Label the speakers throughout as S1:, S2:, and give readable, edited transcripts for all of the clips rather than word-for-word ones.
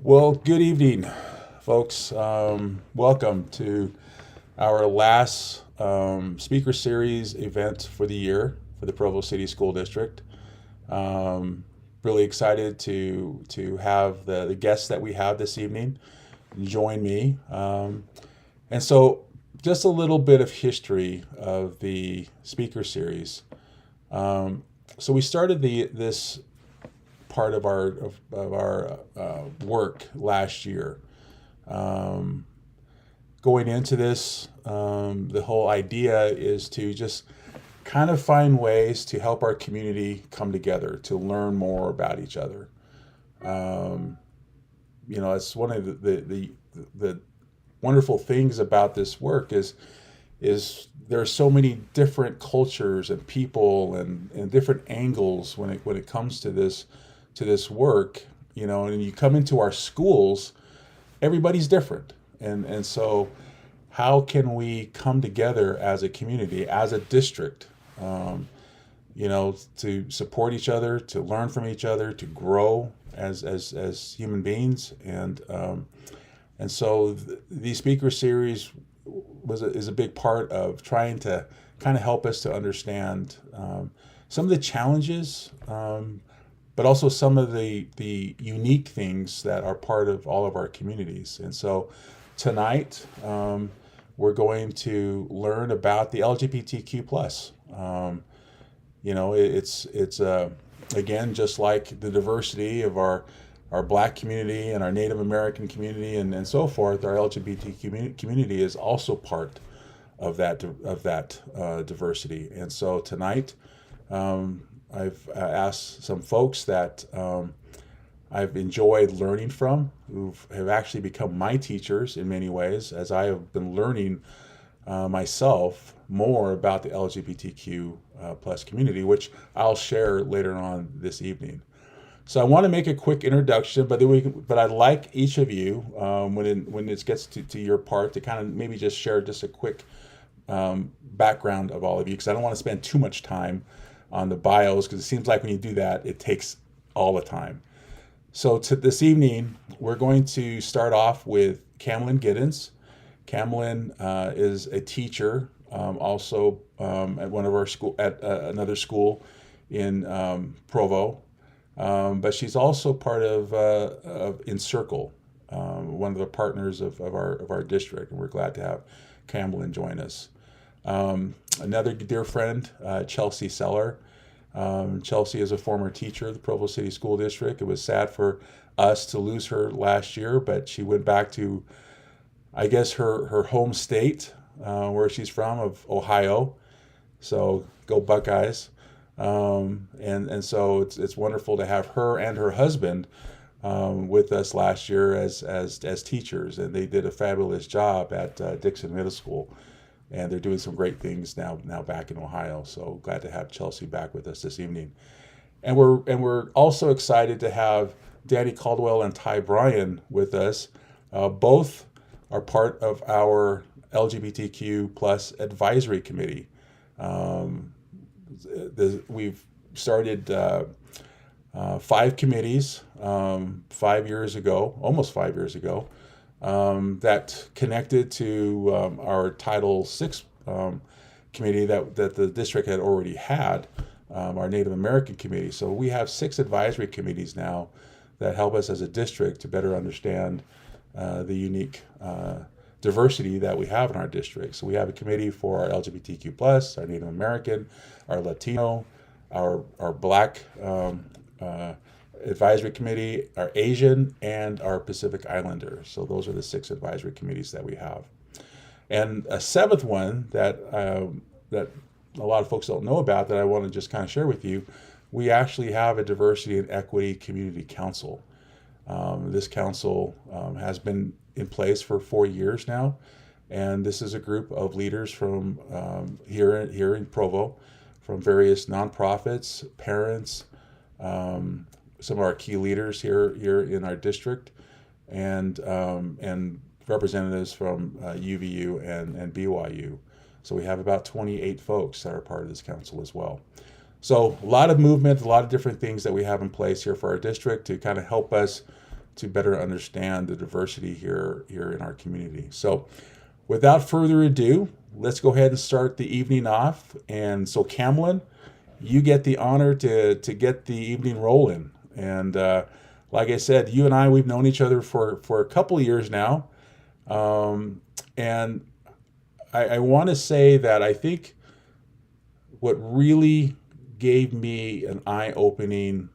S1: Well, good evening, folks. Welcome to our last speaker series event for the year for the Provo City School District. Um, really excited to have the guests that we have this evening join me. And so, just a little bit of history of the speaker series. Um, so we started this part of our work last year. Um, Going into this, the whole idea is to just kind of find ways to help our community come together to learn more about each other. Um, it's one of the wonderful things about this work is there are so many different cultures and people and different angles when it comes to this work, and you come into our schools, everybody's different. And so how can we come together as a community, as a district, um, to support each other, to learn from each other, to grow as human beings. And so the speaker series is a big part of trying to kind of help us to understand some of the challenges, but also some of the unique things that are part of all of our communities. And so tonight, we're going to learn about the LGBTQ plus. It's again, just like the diversity of our Black community and our Native American community and so forth. Our LGBT community is also part of that diversity. And so tonight, I've asked some folks that I've enjoyed learning from, who have actually become my teachers in many ways, as I have been learning myself more about the LGBTQ plus community, which I'll share later on this evening. So I want to make a quick introduction, but I'd like each of you, when it gets to your part, to kind of maybe just share just a quick background of all of you, because I don't want to spend too much time on the bios, because it seems like when you do that, it takes all the time. So this evening, we're going to start off with Camlin Giddens. Camlin is a teacher, also at one of our school at another school in Provo, but she's also part of Encircle, one of the partners of our district, and we're glad to have Camlin join us. Another dear friend, Chelsea Seller. Chelsea is a former teacher of the Provo City School District. It was sad for us to lose her last year, but she went back to, I guess, her home state, where she's from, of Ohio. So go Buckeyes. And so it's wonderful to have her and her husband with us last year as teachers, and they did a fabulous job at Dixon Middle School. And they're doing some great things now back in Ohio. So glad to have Chelsea back with us this evening. And we're also excited to have Danny Caldwell and Ty Bryan with us. Both are part of our LGBTQ plus advisory committee. We've started 5 committees 5 years ago, almost 5 years ago. That connected to our Title VI committee that the district had already had, our Native American committee. So we have 6 advisory committees now that help us as a district to better understand the unique diversity that we have in our district. So we have a committee for our LGBTQ plus, our Native American, our Latino, our Black advisory committee, our Asian, and our Pacific Islander. So those are the 6 advisory committees that we have. And a 7th one that a lot of folks don't know about, that I want to just kind of share with you, we actually have a diversity and equity community council. This council has been in place for 4 years now, and this is a group of leaders from here in Provo, from various nonprofits, parents, some of our key leaders here in our district, and representatives from UVU and BYU. So we have about 28 folks that are part of this council as well. So a lot of movement, a lot of different things that we have in place here for our district to kind of help us to better understand the diversity here in our community. So without further ado, let's go ahead and start the evening off. And so Camlin, you get the honor to get the evening rolling. And like I said, you and I, we've known each other for a couple of years now. And I want to say that I think what really gave me an eye-opening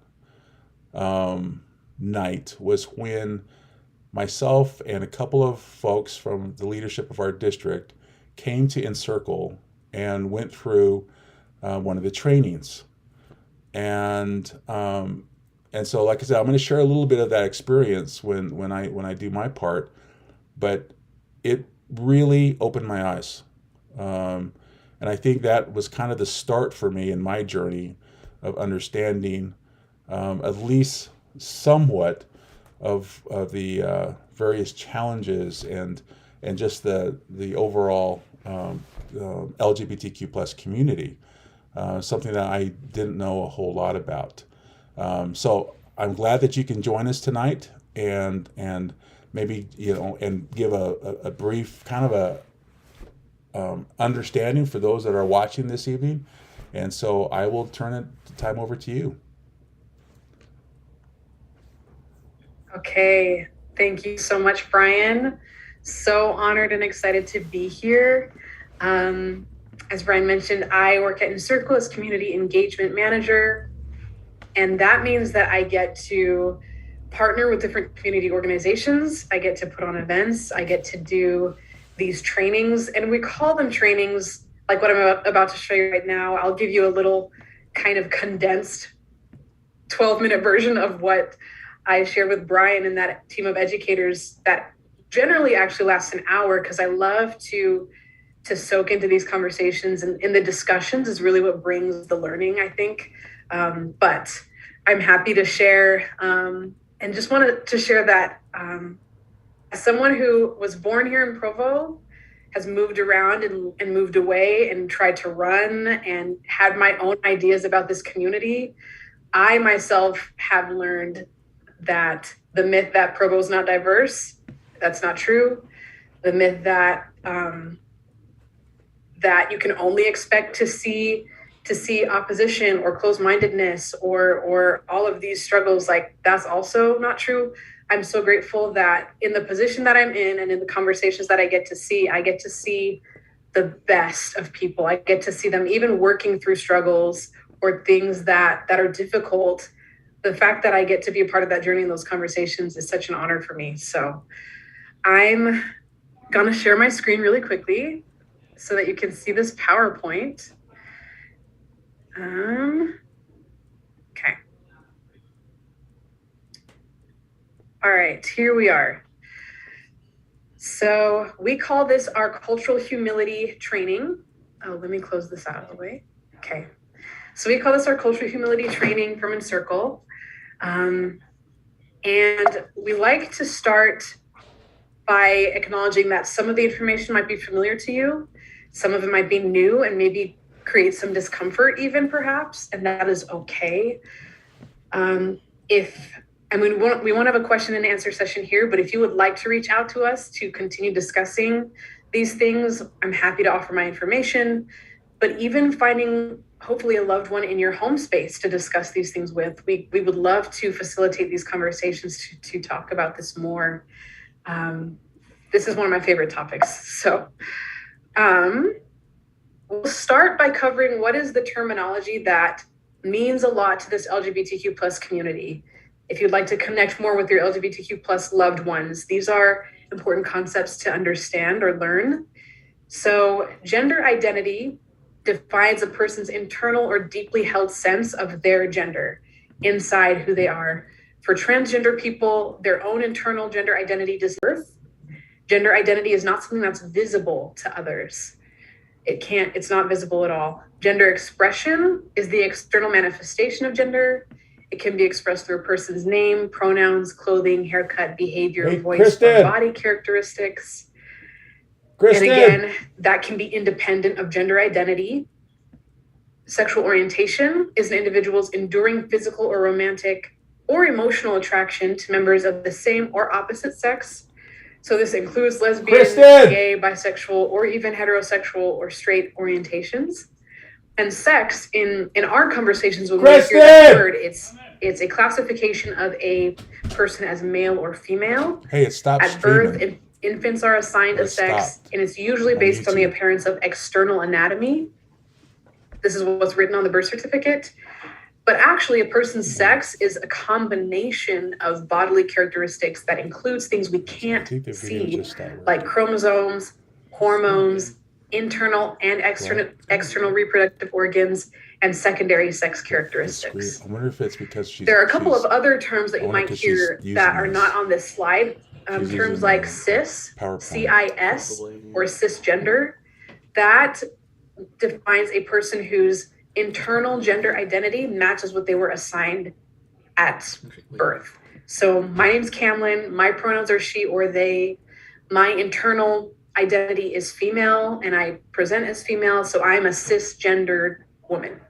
S1: night was when myself and a couple of folks from the leadership of our district came to Encircle and went through one of the trainings. And so, like I said, I'm going to share a little bit of that experience when I do my part, but it really opened my eyes. And I think that was kind of the start for me in my journey of understanding at least somewhat of the various challenges and just the overall LGBTQ plus community, something that I didn't know a whole lot about. So I'm glad that you can join us tonight and maybe, and give a brief kind of a understanding for those that are watching this evening. And so I will turn the time over to you.
S2: Okay, thank you so much, Brian. So honored and excited to be here. As Brian mentioned, I work at Encircle as Community Engagement Manager, and that means that I get to partner with different community organizations. I get to put on events. I get to do these trainings, and we call them trainings like what I'm about to show you right now. I'll give you a little kind of condensed 12-minute version of what I shared with Brian and that team of educators that generally actually lasts an hour, because I love to soak into these conversations, and in the discussions is really what brings the learning, I think. But I'm happy to share and just wanted to share that as someone who was born here in Provo, has moved around and moved away and tried to run and had my own ideas about this community, I myself have learned that the myth that Provo is not diverse, that's not true. The myth that that you can only expect to see opposition or closed-mindedness or all of these struggles, like that's also not true. I'm so grateful that in the position that I'm in and in the conversations that I get to see the best of people. I get to see them even working through struggles or things that are difficult. The fact that I get to be a part of that journey in those conversations is such an honor for me. So I'm gonna share my screen really quickly so that you can see this PowerPoint. Okay. All right, here we are. So we call this our cultural humility training. Oh, let me close this out of the way. Okay. So we call this our cultural humility training from Encircle. And we like to start by acknowledging that some of the information might be familiar to you. Some of it might be new and maybe create some discomfort even perhaps, and that is okay. We won't have a question and answer session here, but if you would like to reach out to us to continue discussing these things, I'm happy to offer my information. But even finding hopefully a loved one in your home space to discuss these things with, we would love to facilitate these conversations to talk about this more. This is one of my favorite topics. So we'll start by covering what is the terminology that means a lot to this LGBTQ plus community. If you'd like to connect more with your LGBTQ plus loved ones, these are important concepts to understand or learn. So gender identity defines a person's internal or deeply held sense of their gender inside who they are. For transgender people, their own internal gender identity does birth. Gender identity is not something that's visible to others. It's not visible at all. Gender expression is the external manifestation of gender. It can be expressed through a person's name, pronouns, clothing, haircut, behavior, voice,
S1: Kristen,
S2: or body characteristics.
S1: Kristen.
S2: And again, that can be independent of gender identity. Sexual orientation is an individual's enduring physical or romantic or emotional attraction to members of the same or opposite sex. So this includes lesbian,
S1: Kristen!
S2: gay, bisexual, or even heterosexual or straight orientations. And sex, in our conversations when we hear that word, it's a classification of a person as male or female.
S1: Hey, it stopped
S2: At birth,
S1: streaming.
S2: infants are assigned a sex,
S1: stopped
S2: and it's usually
S1: on
S2: based on the
S1: YouTube.
S2: appearance of external anatomy. This is what's written on the birth certificate. But actually, a person's sex is a combination of bodily characteristics that includes things we can't see, like chromosomes, hormones, internal and external reproductive organs, and secondary sex characteristics.
S1: I wonder if it's because
S2: there are a couple of other terms that you might hear that are not on this slide. Terms like cis, CIS, or cisgender. That defines a person whose internal gender identity matches what they were assigned at birth. So my name's Camlin, my pronouns are she or they, my internal identity is female and I present as female, so I'm a cisgendered woman.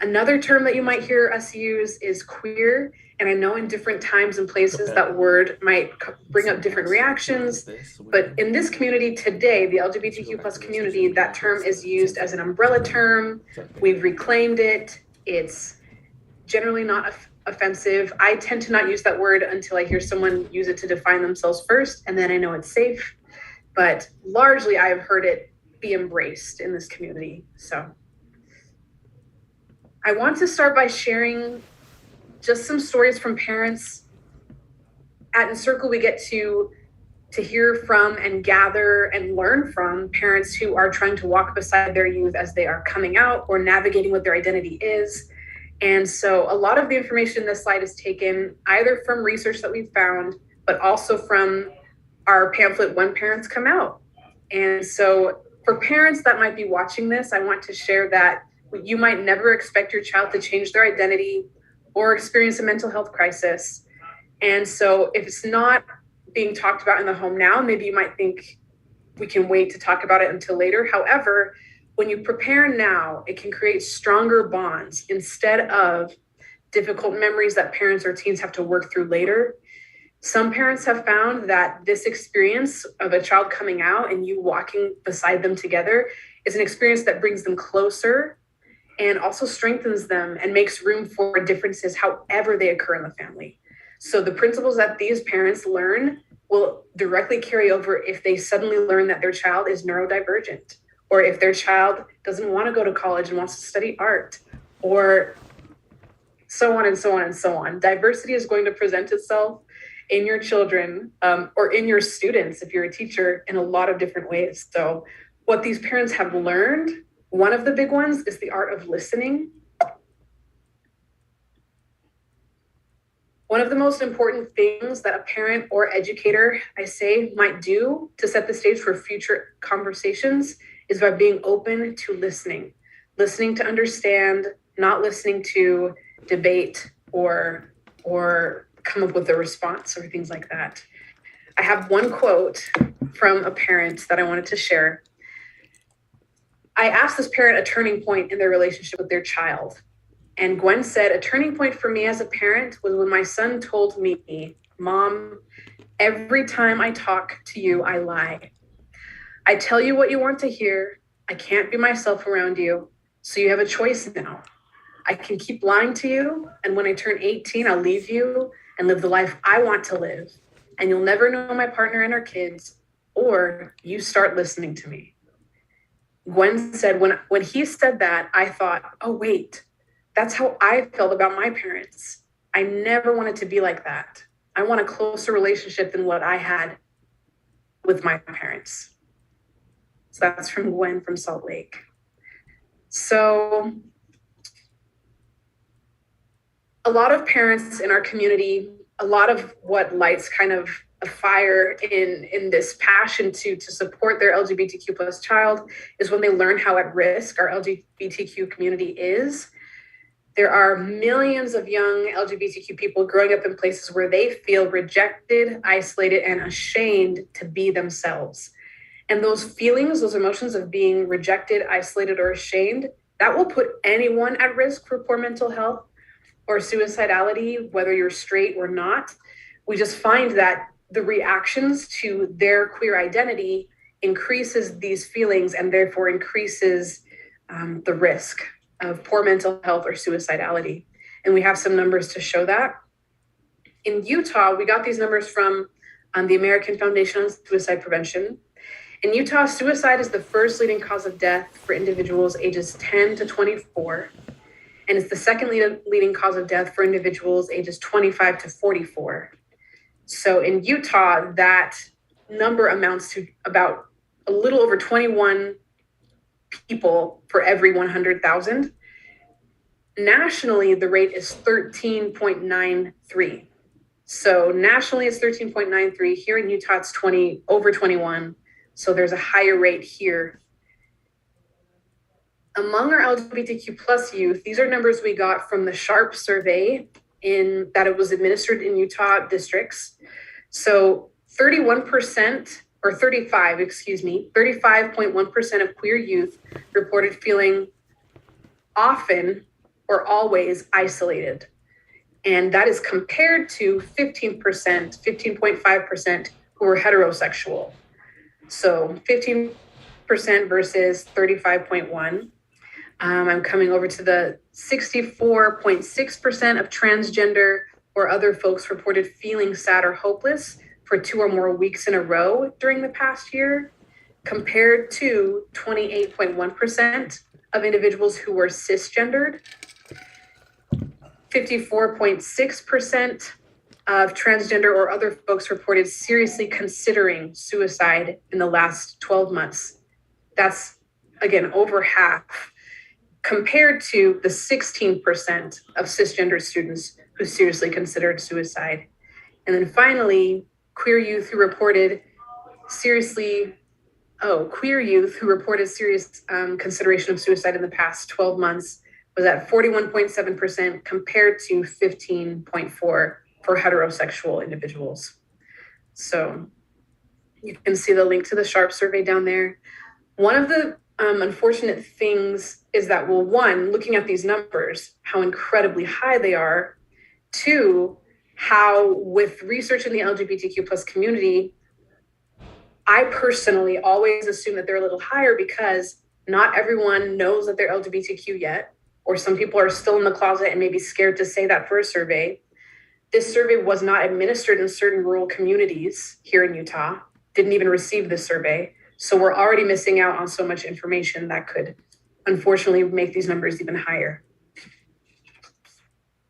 S2: Another term that you might hear us use is queer, and I know in different times and places that word might bring up different reactions, but in this community today, the LGBTQ plus community, that term is used as an umbrella term. We've reclaimed it. It's generally not offensive. I tend to not use that word until I hear someone use it to define themselves first, and then I know it's safe. But largely, I've heard it be embraced in this community. So I want to start by sharing just some stories from parents. At Encircle, we get to hear from and gather and learn from parents who are trying to walk beside their youth as they are coming out or navigating what their identity is. And so a lot of the information in this slide is taken either from research that we've found, but also from our pamphlet, When Parents Come Out. And so for parents that might be watching this, I want to share that you might never expect your child to change their identity or experience a mental health crisis. And so if it's not being talked about in the home now, maybe you might think we can wait to talk about it until later. However, when you prepare now, it can create stronger bonds instead of difficult memories that parents or teens have to work through later. Some parents have found that this experience of a child coming out and you walking beside them together is an experience that brings them closer and also strengthens them and makes room for differences however they occur in the family. So the principles that these parents learn will directly carry over if they suddenly learn that their child is neurodivergent, or if their child doesn't want to go to college and wants to study art, or so on and so on and so on. Diversity is going to present itself in your children or in your students if you're a teacher in a lot of different ways. So what these parents have learned, one of the big ones is the art of listening. One of the most important things that a parent or educator, I say, might do to set the stage for future conversations is by being open to listening to understand, not listening to debate or come up with a response or things like that. I have one quote from a parent that I wanted to share. I asked this parent a turning point in their relationship with their child. And Gwen said, a turning point for me as a parent was when my son told me, Mom, every time I talk to you, I lie. I tell you what you want to hear. I can't be myself around you. So you have a choice now. I can keep lying to you. And when I turn 18, I'll leave you and live the life I want to live. And you'll never know my partner and our kids, or you start listening to me. Gwen said, when he said that, I thought, oh, wait, that's how I felt about my parents. I never wanted to be like that. I want a closer relationship than what I had with my parents. So that's from Gwen from Salt Lake. So a lot of parents in our community, a lot of what lights kind of a fire in this passion to support their LGBTQ plus child is when they learn how at risk our LGBTQ community is. There are millions of young LGBTQ people growing up in places where they feel rejected, isolated, and ashamed to be themselves. And those feelings, those emotions of being rejected, isolated, or ashamed, that will put anyone at risk for poor mental health. or suicidality, whether you're straight or not, we just find that the reactions to their queer identity increases these feelings and therefore increases the risk of poor mental health or suicidality. And we have some numbers to show that. In Utah, we got these numbers from the American Foundation on Suicide Prevention. In Utah, suicide is the first leading cause of death for individuals ages 10 to 24, and it's the second leading cause of death for individuals ages 25 to 44. So in Utah, that number amounts to about a little over 21 people for every 100,000. Nationally, the rate is 13.93. So nationally, it's 13.93. Here in Utah, it's over 21. So there's a higher rate here. Among our LGBTQ plus youth, these are numbers we got from the SHARP survey that it was administered in Utah districts. So 35.1% of queer youth reported feeling often or always isolated. And that is compared to 15.5% who were heterosexual. So 15% versus 35.1. I'm coming over to the 64.6% of transgender or other folks reported feeling sad or hopeless for 2 or more weeks in a row during the past year, compared to 28.1% of individuals who were cisgendered. 54.6% of transgender or other folks reported seriously considering suicide in the last 12 months. That's, again, over half, compared to the 16% of cisgender students who seriously considered suicide. And then finally, queer youth who reported serious consideration of suicide in the past 12 months was at 41.7% compared to 15.4% for heterosexual individuals. So you can see the link to the SHARP survey down there. One of the unfortunate things is that, well, one, looking at these numbers, how incredibly high they are. Two, how with research in the LGBTQ plus community, I personally always assume that they're a little higher because not everyone knows that they're LGBTQ yet, or some people are still in the closet and maybe scared to say that for a survey. This survey was not administered in certain rural communities here in Utah, didn't even receive this survey. So we're already missing out on so much information that could unfortunately make these numbers even higher.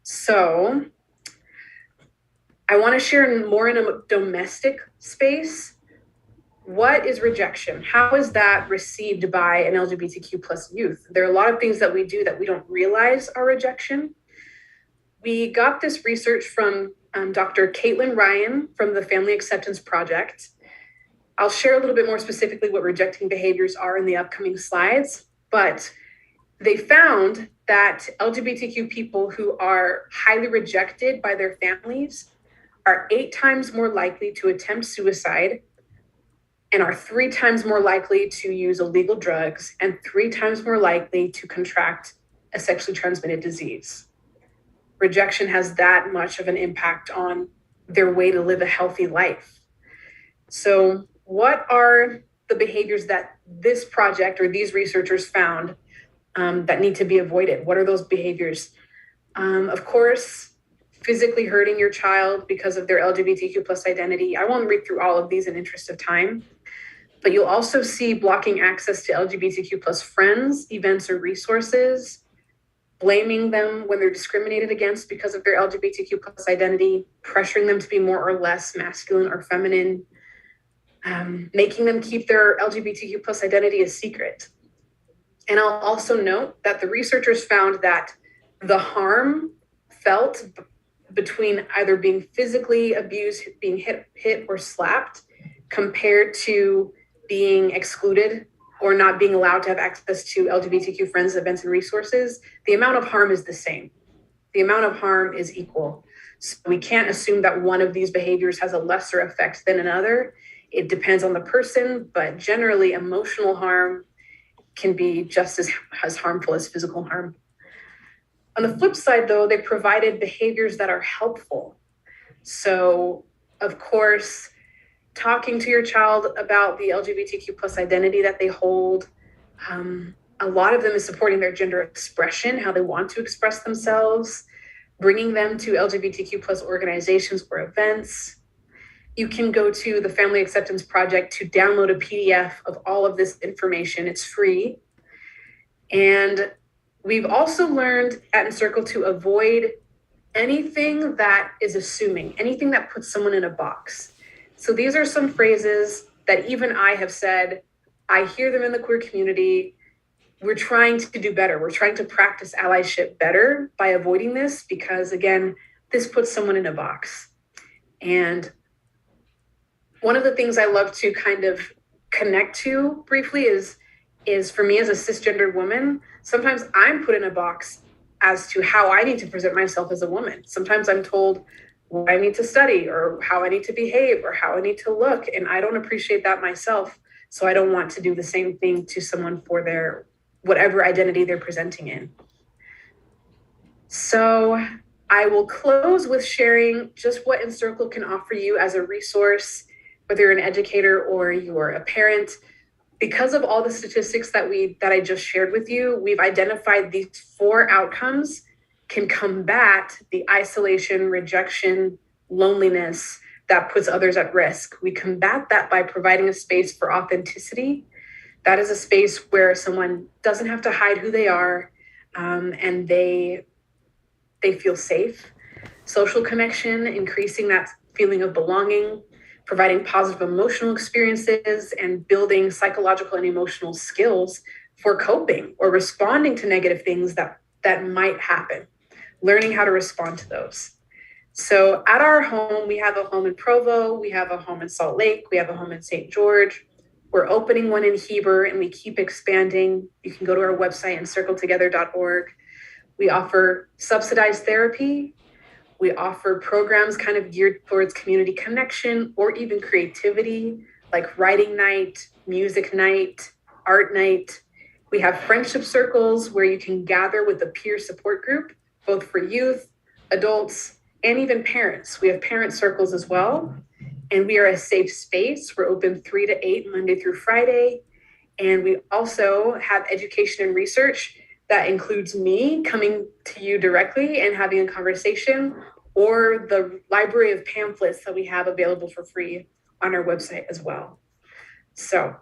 S2: So I want to share more in a domestic space. What is rejection? How is that received by an LGBTQ plus youth? There are a lot of things that we do that we don't realize are rejection. We got this research from Dr. Caitlin Ryan from the Family Acceptance Project. I'll share a little bit more specifically what rejecting behaviors are in the upcoming slides, but they found that LGBTQ people who are highly rejected by their families are 8 times more likely to attempt suicide and are 3 times more likely to use illegal drugs and 3 times more likely to contract a sexually transmitted disease. Rejection has that much of an impact on their way to live a healthy life. So what are the behaviors that this project or these researchers found that need to be avoided? What are those behaviors? Of course, physically hurting your child because of their LGBTQ plus identity. I won't read through all of these in interest of time, but you'll also see blocking access to LGBTQ plus friends, events, or resources, blaming them when they're discriminated against because of their LGBTQ plus identity, pressuring them to be more or less masculine or feminine, making them keep their LGBTQ plus identity a secret. And I'll also note that the researchers found that the harm felt between either being physically abused, being hit or slapped, compared to being excluded or not being allowed to have access to LGBTQ friends, events, and resources, the amount of harm is the same. The amount of harm is equal. So we can't assume that one of these behaviors has a lesser effect than another. It depends on the person, but generally emotional harm can be just as harmful as physical harm. On the flip side, though, they provided behaviors that are helpful. So, of course, talking to your child about the LGBTQ plus identity that they hold. A lot of them is supporting their gender expression, how they want to express themselves, bringing them to LGBTQ plus organizations or events. You can go to the Family Acceptance Project to download a PDF of all of this information. It's free. And we've also learned at Encircle to avoid anything that is assuming, anything that puts someone in a box. So these are some phrases that even I have said. I hear them in the queer community. We're trying to do better. We're trying to practice allyship better by avoiding this because, again, this puts someone in a box. And one of the things I love to kind of connect to briefly is for me as a cisgendered woman, sometimes I'm put in a box as to how I need to present myself as a woman. Sometimes I'm told what I need to study or how I need to behave or how I need to look. And I don't appreciate that myself. So I don't want to do the same thing to someone for their whatever identity they're presenting in. So I will close with sharing just what Encircle can offer you as a resource, whether you're an educator or you're a parent. Because of all the statistics that I just shared with you, we've identified these 4 outcomes can combat the isolation, rejection, loneliness that puts others at risk. We combat that by providing a space for authenticity. That is a space where someone doesn't have to hide who they are, and they feel safe. Social connection, increasing that feeling of belonging, providing positive emotional experiences, and building psychological and emotional skills for coping or responding to negative things that might happen, learning how to respond to those. So at our home, we have a home in Provo, we have a home in Salt Lake, we have a home in St. George. We're opening one in Heber and we keep expanding. You can go to our website, encircletogether.org. We offer subsidized therapy. We offer programs kind of geared towards community connection or even creativity, like writing night, music night, art night. We have friendship circles where you can gather with a peer support group, both for youth, adults, and even parents. We have parent circles as well. And we are a safe space. We're open 3 to 8, Monday through Friday. And we also have education and research that includes me coming to you directly and having a conversation, or the library of pamphlets that we have available for free on our website as well. So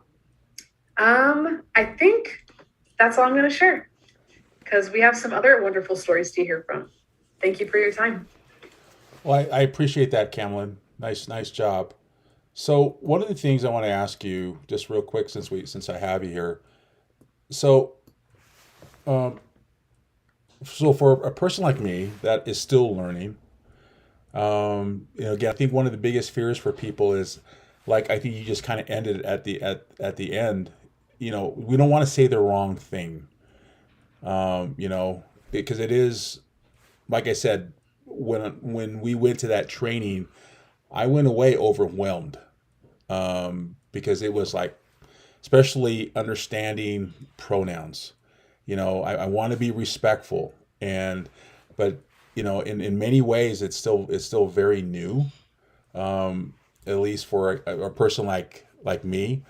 S2: I think that's all I'm going to share because we have some other wonderful stories to hear from. Thank you for your time.
S1: Well, I appreciate that, Camelin. Nice job. So one of the things I want to ask you, just real quick, since I have you here. So for a person like me that is still learning, again, I think one of the biggest fears for people is, like, I think you just kind of ended at the end. We don't want to say the wrong thing. Because it is, like I said, when we went to that training, I went away overwhelmed, because it was like, especially understanding pronouns. I want to be respectful, but in many ways it's still very new, at least for a person like me.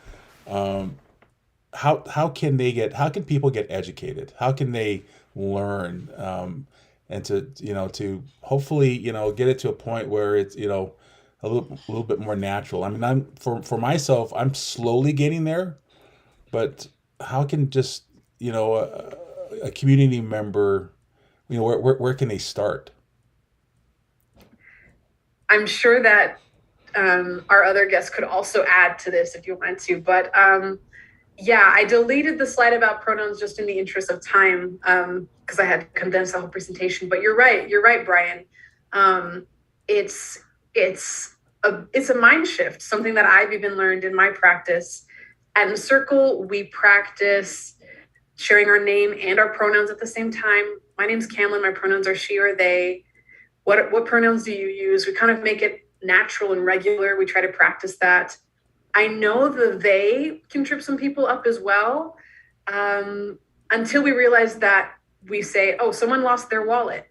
S1: How can people get educated? How can they learn, and to hopefully get it to a point where it's a little bit more natural. I mean, I'm for myself, I'm slowly getting there, but how can just a community member, where can they start?
S2: I'm sure that our other guests could also add to this if you want to, but yeah, I deleted the slide about pronouns just in the interest of time, because I had to condense the whole presentation. But you're right, Brian. It's a mind shift, something that I've even learned in my practice. At Encircle, we practice sharing our name and our pronouns at the same time. My name's Camelin. My pronouns are she or they. What pronouns do you use? We kind of make it natural and regular. We try to practice that. I know the they can trip some people up as well, until we realize that we say, oh, someone lost their wallet.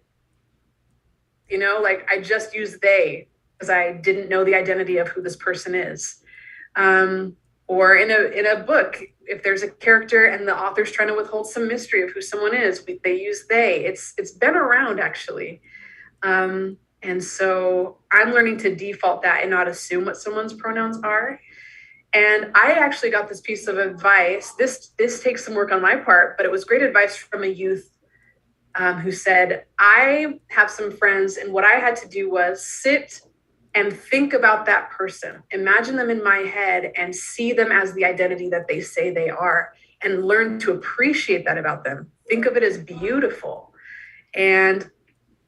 S2: You know, like I just used they because I didn't know the identity of who this person is. Or in a book, if there's a character and the author's trying to withhold some mystery of who someone is, they use they. It's been around actually. And so I'm learning to default that and not assume what someone's pronouns are. And I actually got this piece of advice. This takes some work on my part, but it was great advice from a youth who said, I have some friends, and what I had to do was sit and think about that person, imagine them in my head and see them as the identity that they say they are, and learn to appreciate that about them. Think of it as beautiful. And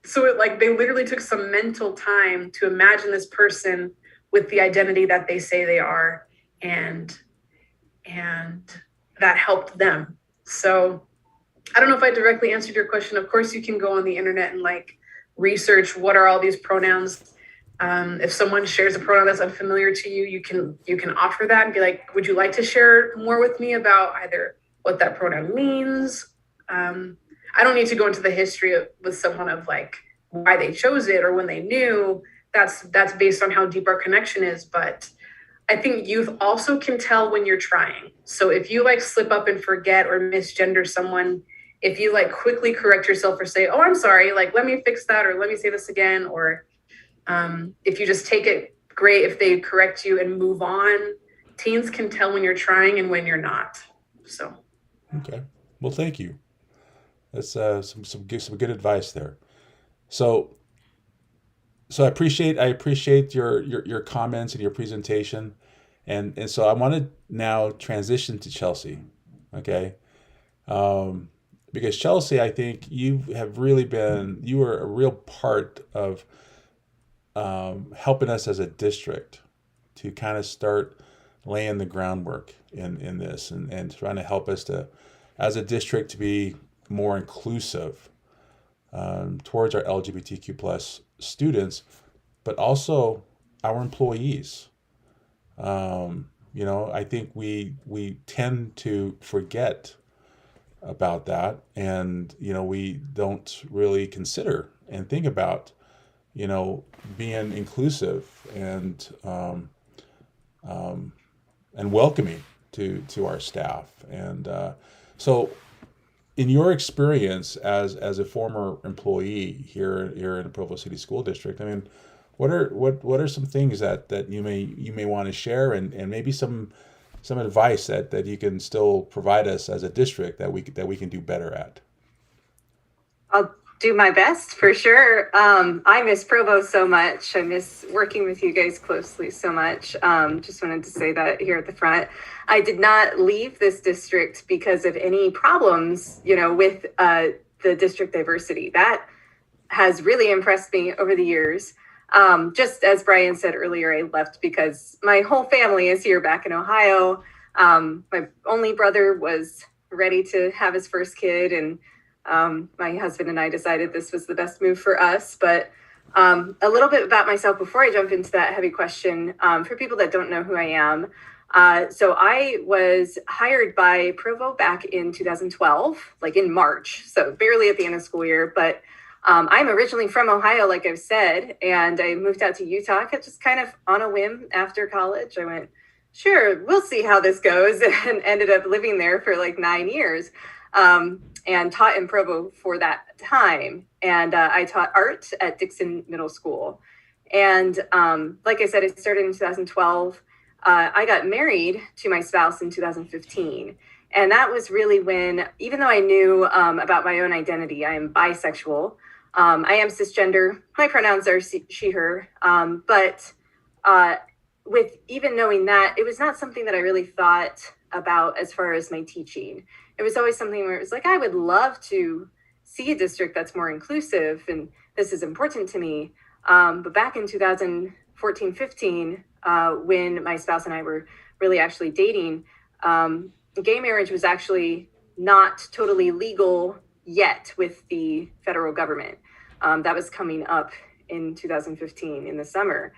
S2: so they literally took some mental time to imagine this person with the identity that they say they are, and that helped them. So I don't know if I directly answered your question. Of course, you can go on the internet and research what are all these pronouns. If someone shares a pronoun that's unfamiliar to you, you can offer that and be like, would you like to share more with me about either what that pronoun means? I don't need to go into the history with someone of why they chose it or when they knew. That's based on how deep our connection is. But I think youth also can tell when you're trying. So if you slip up and forget or misgender someone, if you quickly correct yourself or say, oh, I'm sorry, let me fix that, or let me say this again, or if you just take it, great if they correct you and move on. Teens can tell when you're trying and when you're not. So.
S1: Okay. Well, thank you. That's some good advice there. So I appreciate your comments and your presentation, and so I want to now transition to Chelsea, okay? Because Chelsea, I think you were a real part of helping us as a district to kind of start laying the groundwork in this, and trying to help us to, as a district, to be more inclusive towards our LGBTQ plus students, but also our employees. I think we tend to forget about that, and we don't really consider and think about being inclusive and welcoming to our staff. And so in your experience as a former employee here in the Provo City School District, I mean, what are some things that you may want to share, and maybe some advice that you can still provide us as a district that we can do better at?
S3: I'll do my best for sure. I miss Provo so much. I miss working with you guys closely so much. Just wanted to say that here at the front. I did not leave this district because of any problems, with the district diversity. That has really impressed me over the years. Just as Brian said earlier, I left because my whole family is here back in Ohio. My only brother was ready to have his first kid, and my husband and I decided this was the best move for us. But a little bit about myself before I jump into that heavy question, for people that don't know who I am. So I was hired by Provo back in 2012, in March, so barely at the end of school year. But I'm originally from Ohio, like I've said, and I moved out to Utah just kind of on a whim after college. I went, sure, we'll see how this goes, and ended up living there for 9 years. And taught in Provo for that time. And I taught art at Dixon Middle School. And like I said, it started in 2012. I got married to my spouse in 2015. And that was really when, even though I knew about my own identity, I am bisexual. I am cisgender. My pronouns are she, her. But with even knowing that, it was not something that I really thought about as far as my teaching. It was always something where it was I would love to see a district that's more inclusive, and this is important to me. But back in 2014, 15, when my spouse and I were really actually dating, gay marriage was actually not totally legal yet with the federal government. That was coming up in 2015 in the summer.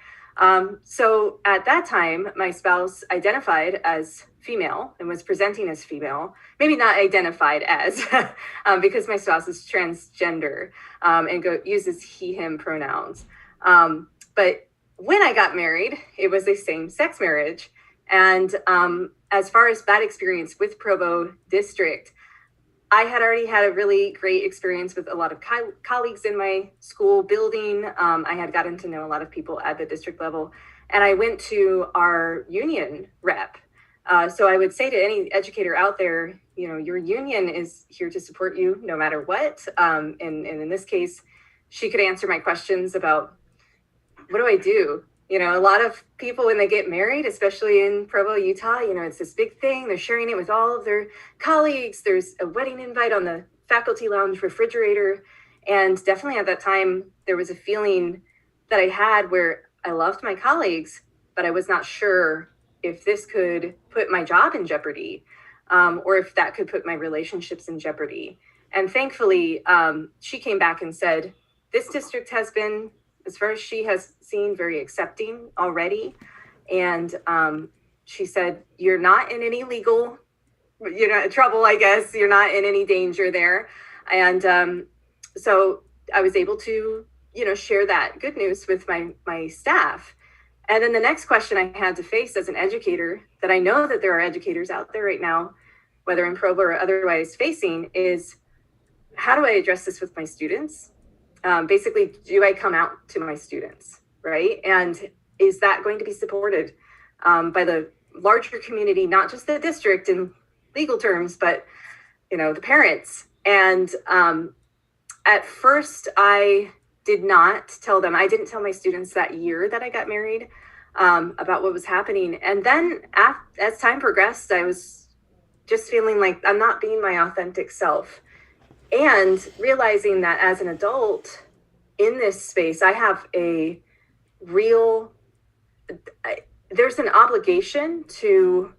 S3: So at that time, my spouse identified as female and was presenting as female, maybe not identified as, because my spouse is transgender and uses he, him pronouns. But when I got married, it was a same-sex marriage. And as far as that experience with Provo District, I had already had a really great experience with a lot of colleagues in my school building. I had gotten to know a lot of people at the district level, and I went to our union rep. So I would say to any educator out there, you know, your union is here to support you no matter what. And in this case, she could answer my questions about, what do I do? You know, a lot of people, when they get married, especially in Provo, Utah, you know, it's this big thing. They're sharing it with all of their colleagues. There's a wedding invite on the faculty lounge refrigerator. And definitely at that time, there was a feeling that I had where I loved my colleagues, but I was not sure if this could put my job in jeopardy, or if that could put my relationships in jeopardy. And thankfully, she came back and said, this district has been, as far as she has seen, very accepting already. And she said, you're not in any legal, trouble, I guess. You're not in any danger there. And so I was able to, share that good news with my staff. And then the next question I had to face as an educator, that I know that there are educators out there right now, whether in Provo or otherwise, facing, is how do I address this with my students? Basically, do I come out to my students, right? And is that going to be supported by the larger community, not just the district in legal terms, but, the parents? And at first, I did not tell them. I didn't tell my students that year that I got married about what was happening. And then as time progressed, I was just feeling like I'm not being my authentic self. And realizing that as an adult in this space, I have there's an obligation to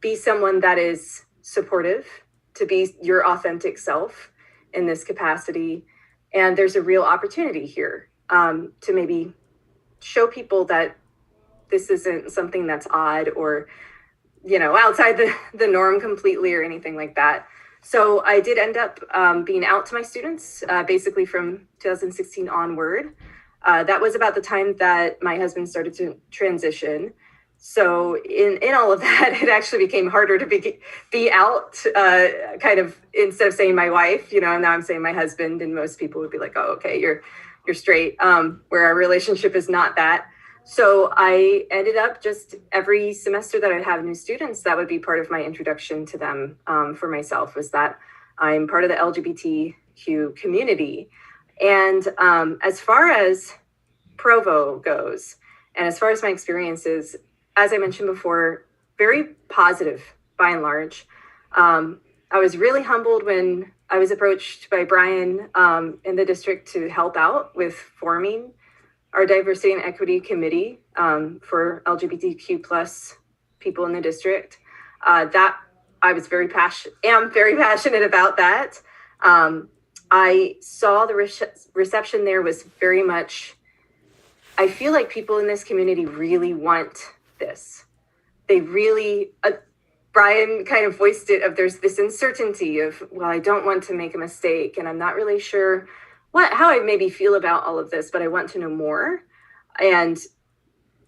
S3: be someone that is supportive, to be your authentic self in this capacity. And there's a real opportunity here to maybe show people that this isn't something that's odd or, outside the norm completely or anything like that. So I did end up being out to my students, basically from 2016 onward. That was about the time that my husband started to transition. So in all of that, it actually became harder to be out, kind of, instead of saying my wife, now I'm saying my husband, and most people would be like, oh, okay, you're straight, where our relationship is not that. So I ended up just every semester that I'd have new students, that would be part of my introduction to them for myself, was that I'm part of the LGBTQ community. And as far as Provo goes, and as far as my experiences, as I mentioned before, very positive by and large. I was really humbled when I was approached by Brian in the district to help out with forming our diversity and equity committee for LGBTQ plus people in the district. That I was am very passionate about that. I saw the reception there was very much, I feel like people in this community really want this. They really, Brian kind of voiced it, of there's this uncertainty of, well, I don't want to make a mistake, and I'm not really sure how I maybe feel about all of this, but I want to know more. And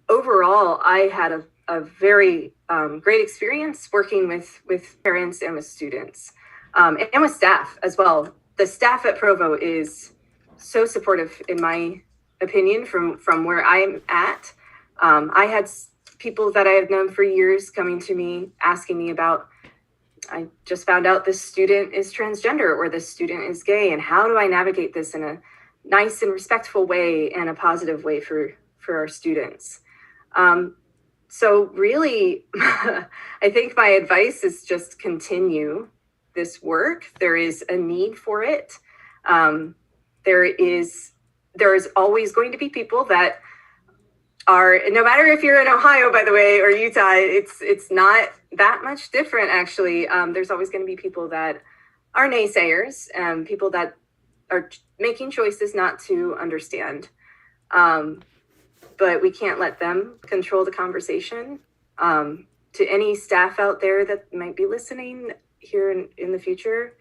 S3: overall, I had a very great experience working with parents and with students, and with staff as well. The staff at Provo is so supportive, in my opinion, from where I'm at. I had people that I have known for years coming to me, asking me about, I just found out this student is transgender, or this student is gay, and how do I navigate this in a nice and respectful way and a positive way for our students? So really, I think my advice is just continue this work. There is a need for it. There is always going to be people that are, no matter if you're in Ohio, by the way, or Utah, it's not that much different, actually. There's always going to be people that are naysayers, people that are making choices not to understand. But we can't let them control the conversation. To any staff out there that might be listening here in the future,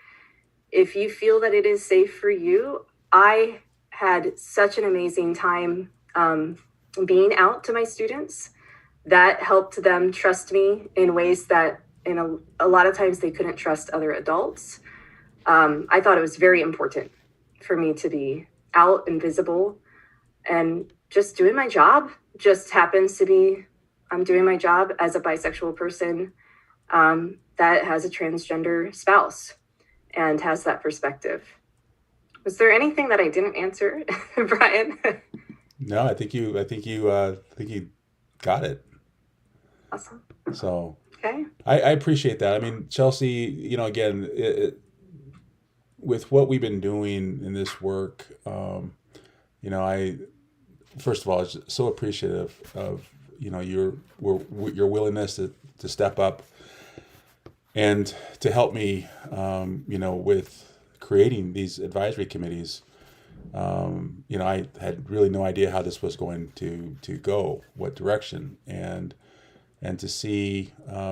S3: if you feel that it is safe for you, I had such an amazing time being out to my students. That helped them trust me in ways that a lot of times they couldn't trust other adults. I thought it was very important for me to be out and visible and just doing my job. Just happens to be I'm doing my job as a bisexual person that has a transgender spouse and has that perspective. Was there anything that I didn't answer, Brian?
S1: No, I think you got it.
S3: Awesome.
S1: So
S3: Okay.
S1: I appreciate that. I mean, Chelsea, again, with what we've been doing in this work, I first of all, is so appreciative of your willingness to step up and to help me, with creating these advisory committees. I had really no idea how this was going to go, what direction, and to see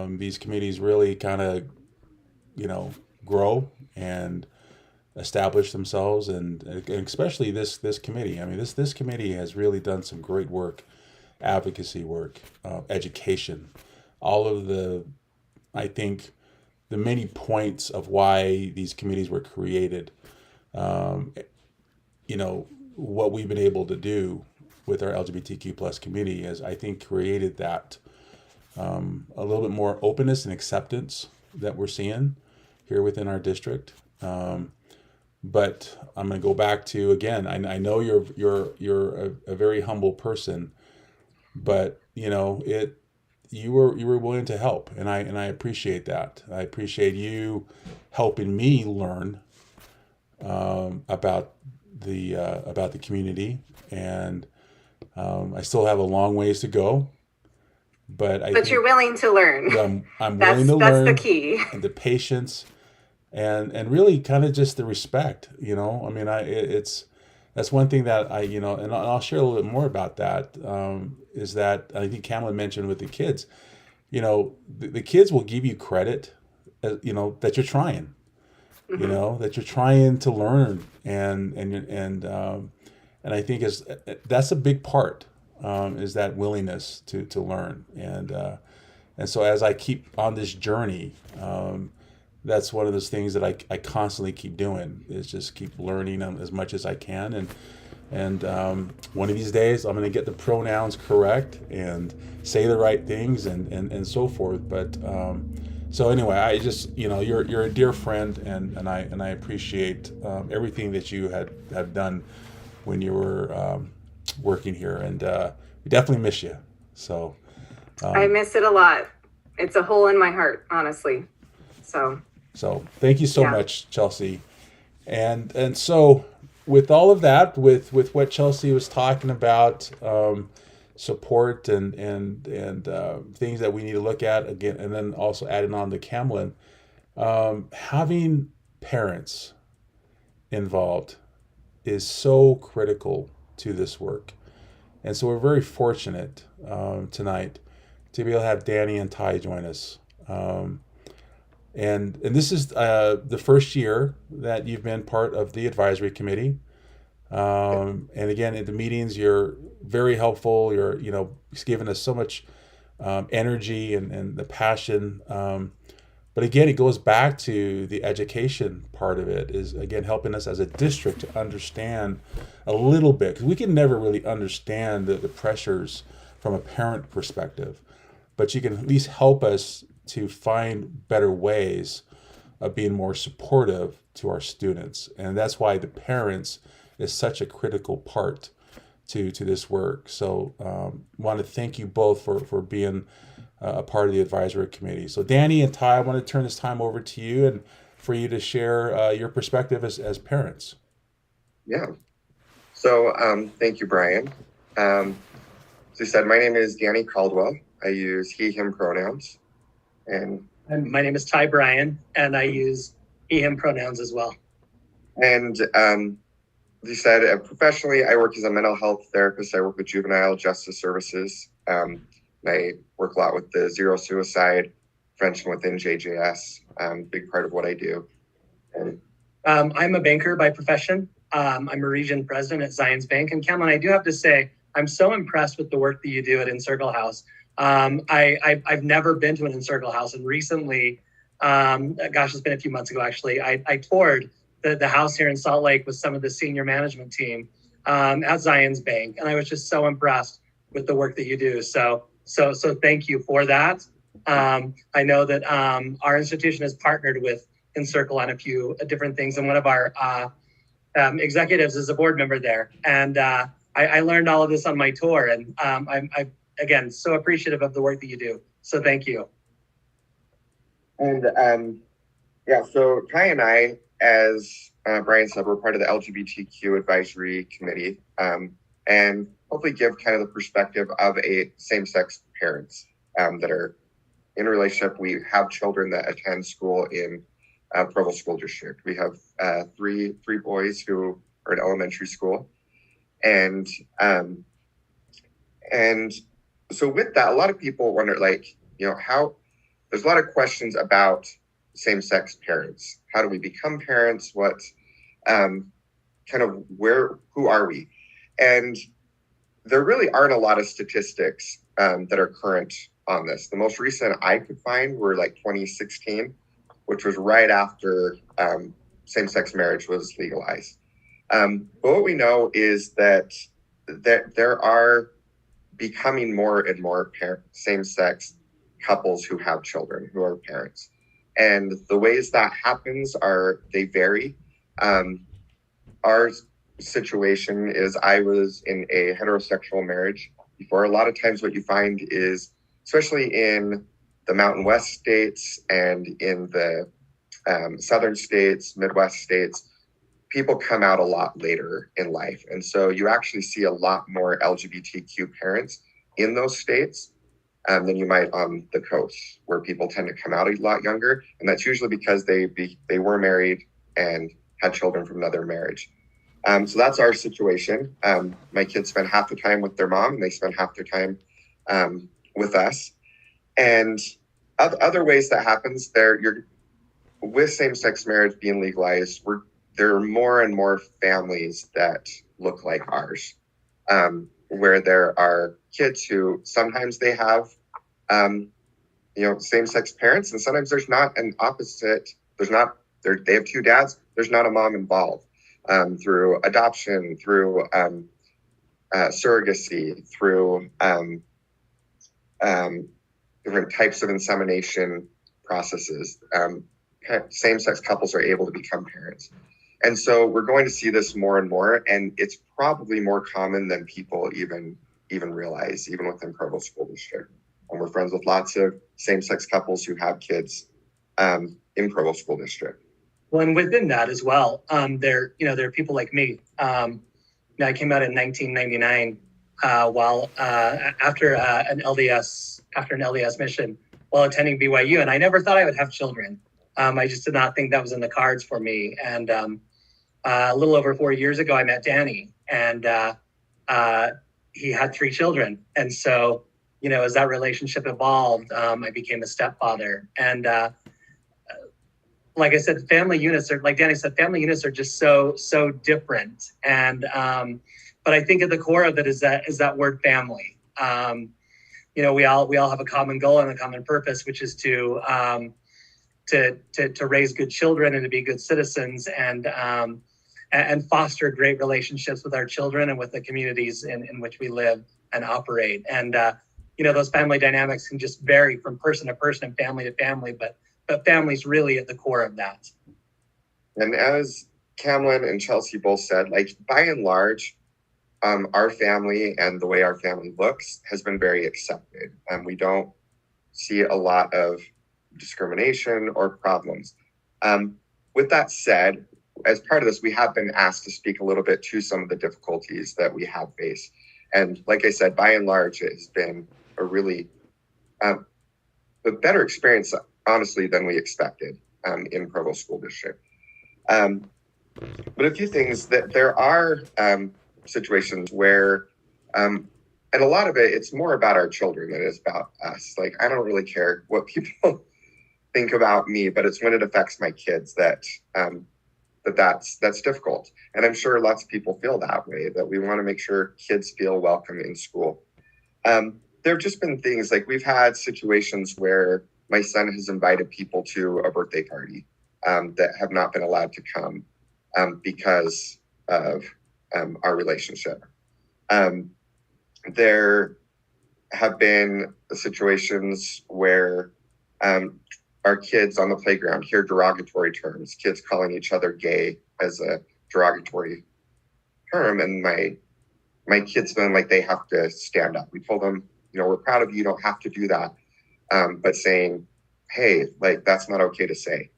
S1: these committees really kind of, grow and establish themselves, and especially this committee. I mean, this committee has really done some great work, advocacy work, education, all of I think, the many points of why these committees were created. What we've been able to do with our LGBTQ plus community is, I think, created that a little bit more openness and acceptance that we're seeing here within our district. But I'm going to go back to, again, I know you're a very humble person, but you were willing to help, and I appreciate that. I appreciate you helping me learn about the community, and I still have a long ways to go, but
S3: you're willing to learn.
S1: I'm willing to learn.
S3: That's the key.
S1: And the patience, and really kind of just the respect. I mean, that's one thing that and I'll share a little bit more about that. Is that I think Kamala mentioned with the kids. The kids will give you credit, that you're trying.
S3: Mm-hmm.
S1: That you're trying to learn, and I think that's a big part, is that willingness to learn, and so as I keep on this journey, that's one of those things that I constantly keep doing, is just keep learning as much as I can, and one of these days I'm going to get the pronouns correct and say the right things and so forth, but. So anyway, I just you're a dear friend, and I appreciate everything that you have done when you were working here, and we definitely miss you. So
S3: I miss it a lot. It's a hole in my heart, honestly. So
S1: thank you so much, Chelsea, and so with all of that, with what Chelsea was talking about. Support and things that we need to look at again, and then also adding on to Camlin, having parents involved is so critical to this work, and so we're very fortunate tonight to be able to have Danny and Ty join us, and this is the first year that you've been part of the advisory committee. And again, at the meetings, you're very helpful. You're, giving us so much energy and the passion. But again, it goes back to the education part of it, is again helping us as a district to understand a little bit, because we can never really understand the pressures from a parent perspective, but you can at least help us to find better ways of being more supportive to our students, and that's why the parents is such a critical part to this work. So want to thank you both for being a part of the advisory committee. So Danny and Ty, I want to turn this time over to you and for you to share your perspective as parents.
S4: Yeah. So thank you, Brian. As I said, my name is Danny Caldwell. I use he, him pronouns. And
S5: my name is Ty Bryan, and I use he, him pronouns as well.
S4: And you said, professionally, I work as a mental health therapist. I work with juvenile justice services. I work a lot with the Zero Suicide Prevention within JJS. Big part of what I do. And
S5: I'm a banker by profession. I'm a region president at Zions Bank. And Cameron, I do have to say, I'm so impressed with the work that you do at Encircle House. I've never been to an Encircle House, and recently, it's been a few months ago actually, I toured the house here in Salt Lake with some of the senior management team at Zions Bank, and I was just so impressed with the work that you do. So thank you for that. I know that our institution has partnered with Encircle on a few different things, and one of our executives is a board member there, and I learned all of this on my tour, and I'm again so appreciative of the work that you do. So thank you.
S4: And so Kai and I, as Brian said, we're part of the LGBTQ advisory committee, and hopefully give kind of the perspective of a same-sex parents that are in a relationship. We have children that attend school in Provo School District. We have three boys who are in elementary school, and so with that, a lot of people wonder, how there's a lot of questions about same-sex parents. How do we become parents? What who are we? And there really aren't a lot of statistics that are current on this. The most recent I could find were 2016, which was right after same-sex marriage was legalized. But what we know is that there are becoming more and more same-sex couples who have children, who are parents. And the ways that happens they vary. Our situation is I was in a heterosexual marriage before. A lot of times what you find is, especially in the Mountain West states and in the Southern states, Midwest states, people come out a lot later in life. And so you actually see a lot more LGBTQ parents in those states than you might on the coast, where people tend to come out a lot younger. And that's usually because they were married and had children from another marriage. So that's our situation. My kids spend half the time with their mom, and they spend half their time with us. And other ways that happens with same-sex marriage being legalized, there are more and more families that look like ours, where there are kids who sometimes they have, same-sex parents, and sometimes there's not an opposite. They have two dads. There's not a mom involved, through adoption, through surrogacy, through different types of insemination processes. Same-sex couples are able to become parents. And so we're going to see this more and more, and it's probably more common than people even realize, even within Provo School District. And we're friends with lots of same-sex couples who have kids in Provo School District.
S5: Well, and within that as well, there are people like me. I came out in 1999 after an LDS mission while attending BYU, and I never thought I would have children. I just did not think that was in the cards for me. And a little over 4 years ago, I met Danny, and he had 3 children. And so, as that relationship evolved, I became a stepfather. And like I said, family units like Danny said, family units are just so different. And but I think at the core of it is that word family. We all have a common goal and a common purpose, which is to raise good children and to be good citizens and foster great relationships with our children and with the communities in which we live and operate. And those family dynamics can just vary from person to person and family to family, but family's really at the core of that.
S4: And as Camlin and Chelsea both said, by and large, our family and the way our family looks has been very accepted. We don't see a lot of discrimination or problems. With that said, as part of this, we have been asked to speak a little bit to some of the difficulties that we have faced. And like I said, by and large, it has been a really a better experience, honestly, than we expected in Provo School District. But a few things that there are situations where, and a lot of it's more about our children than it is about us. Like, I don't really care what people think about me, but it's when it affects my kids that that's difficult. And I'm sure lots of people feel that way, that we want to make sure kids feel welcome in school. There have just been things like we've had situations where my son has invited people to a birthday party that have not been allowed to come because of our relationship. There have been situations where our kids on the playground hear derogatory terms, kids calling each other gay as a derogatory term, and my kids feeling like they have to stand up. We told them, we're proud of you, you don't have to do that, but saying, hey, like, that's not okay to say.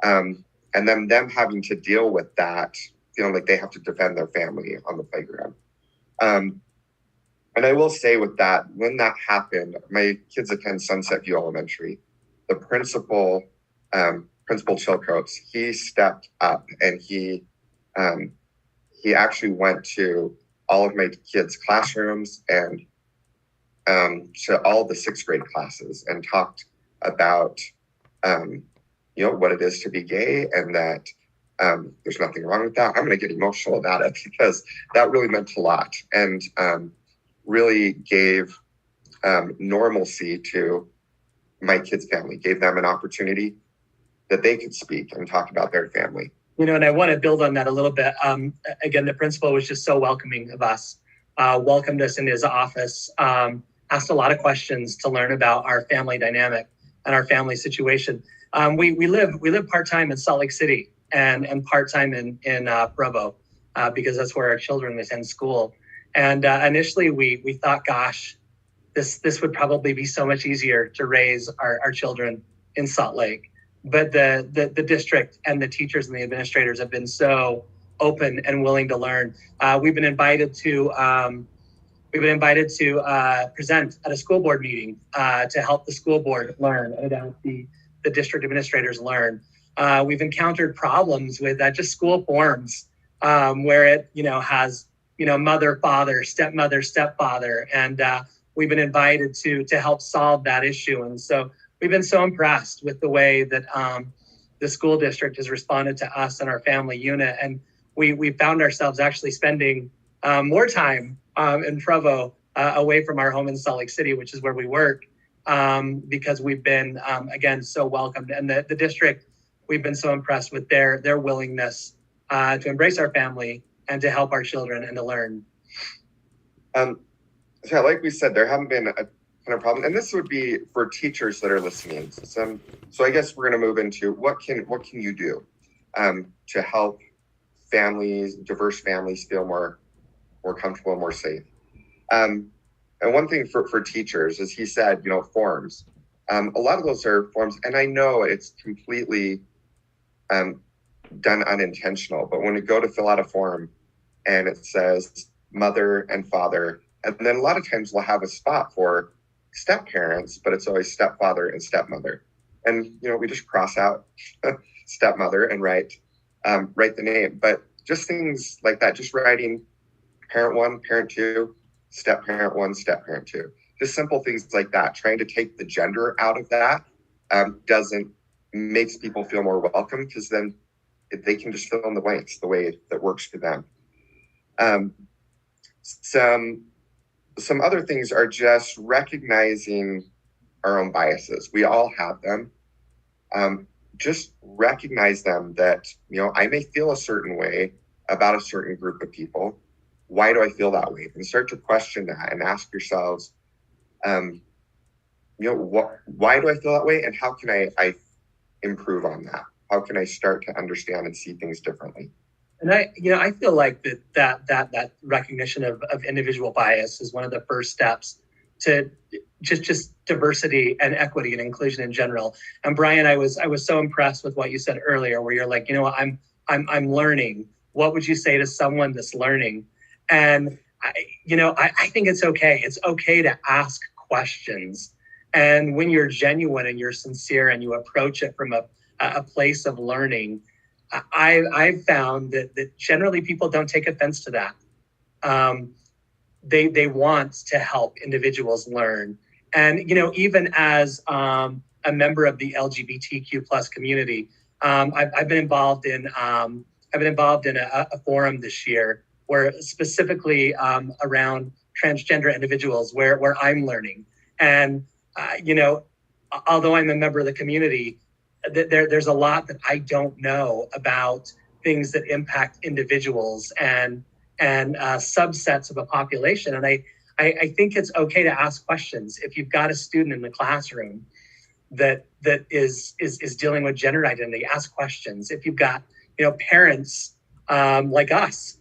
S4: And then them having to deal with that, feeling like they have to defend their family on the playground. And I will say with that, when that happened, my kids attend Sunset View Elementary. The principal, Principal Chilcoats, he stepped up and he actually went to all of my kids' classrooms and to all the 6th grade classes and talked about, what it is to be gay, and that there's nothing wrong with that. I'm going to get emotional about it because that really meant a lot and really gave normalcy to my kids' family, gave them an opportunity that they could speak and talk about their family.
S5: And I want to build on that a little bit. Again, the principal was just so welcoming of us, welcomed us into his office, asked a lot of questions to learn about our family dynamic and our family situation. We live part-time in Salt Lake City and part-time in Provo because that's where our children attend school. And initially we thought, gosh, this would probably be so much easier to raise our children in Salt Lake. But the district and the teachers and the administrators have been so open and willing to learn. We've been invited to present at a school board meeting to help the school board learn and help the district administrators learn. We've encountered problems with just school forms where it has mother, father, stepmother, stepfather, and we've been invited to help solve that issue. And so we've been so impressed with the way that the school district has responded to us and our family unit. And we found ourselves actually spending more time in Provo away from our home in Salt Lake City, which is where we work, because we've been, again, so welcomed. And the district, we've been so impressed with their willingness to embrace our family and to help our children and to learn.
S4: Yeah, like we said, there haven't been a ton of problems, and this would be for teachers that are listening. So I guess we're going to move into what can you do to help diverse families feel more comfortable and more safe. And one thing for teachers, as he said, forms. A lot of those are forms, and I know it's completely done unintentional, but when you go to fill out a form and it says mother and father, and then a lot of times we'll have a spot for step parents, but it's always stepfather and stepmother. And, we just cross out stepmother and write the name. But just things like that, just writing parent 1, parent 2, step parent 1, step parent 2. Just simple things like that. Trying to take the gender out of that makes people feel more welcome, because then they can just fill in the blanks the way that works for them. Some other things are just recognizing our own biases. We all have them. Just recognize them, that, I may feel a certain way about a certain group of people. Why do I feel that way? And start to question that and ask yourselves, why do I feel that way? And how can I improve on that? How can I start to understand and see things differently?
S5: And I feel like that recognition of individual bias is one of the first steps to just diversity and equity and inclusion in general. And Brian, I was so impressed with what you said earlier, where you're like, I'm learning. What would you say to someone that's learning? And I think it's okay. It's okay to ask questions. And when you're genuine and you're sincere and you approach it from a place of learning, I've found that generally people don't take offense to that. They want to help individuals learn. And, even as a member of the LGBTQ plus community, I've been involved in a forum this year where specifically around transgender individuals where I'm learning. And, although I'm a member of the community, there's a lot that I don't know about things that impact individuals and subsets of a population. And I think it's okay to ask questions. If you've got a student in the classroom that is dealing with gender identity, ask questions. If you've got parents like us